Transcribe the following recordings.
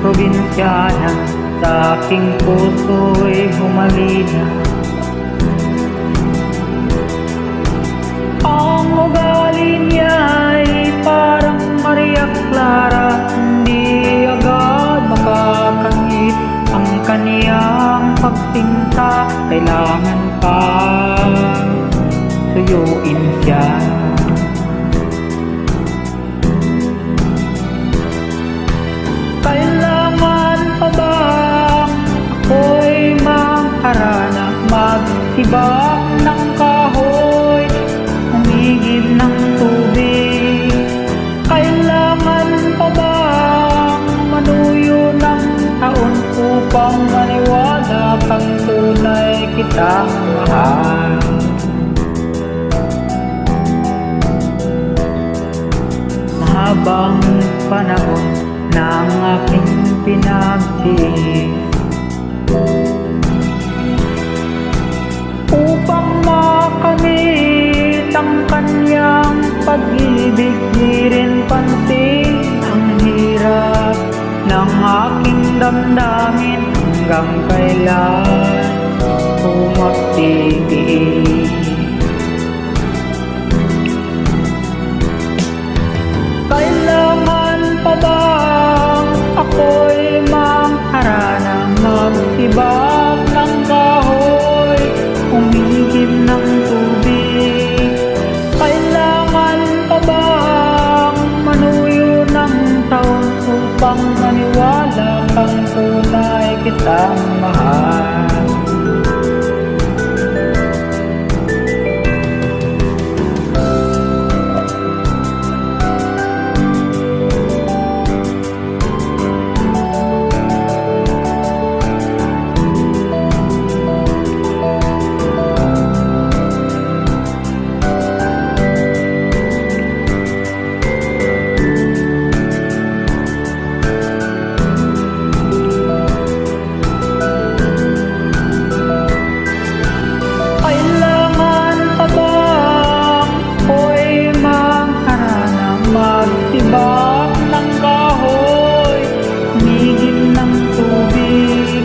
probinsyana, sa aking puso'y humalina. Ang ugali niya'y parang Maria Clara, hindi agad makakangit ang kaniyang pagsinta. Kailangan pa suyuin siya. Kailangan pa bang ako'y mangharana, magsibak ng kahoy, humigib ng tubig? Kailangan pa bang manuyo ng taon upang maniwala kang tunay kitang mahal? Mahabang panahon ng aking pinagtiis upang makamit ang kanyang pag-ibig. Di rin pansin ang hirap ng aking damdamin, hanggang kailan ko magtitiis. Kailangan pa bang ako'y mangharana, magsibak ng kahoy, humigib ng tubig? Kailangan pa bang manuyo ng taon upang maniwala kang tunay kitang mahal? Magsibak ng kahoy, humigib ng tubig?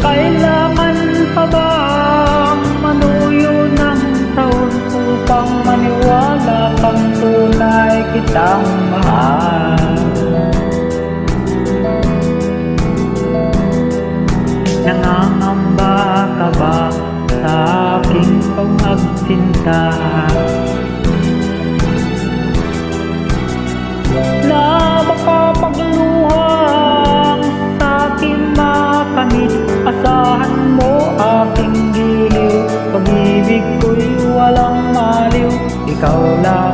Kailangan pa bang manuyo ng taon upang maniwala kang tunay kitang mahal? Nangangamba ka ba sa aking pagsinta, na baka pagluhang sa'kin makamit? Asahan mo aking giliw, pag-ibig ko'y walang maliw, ikaw lang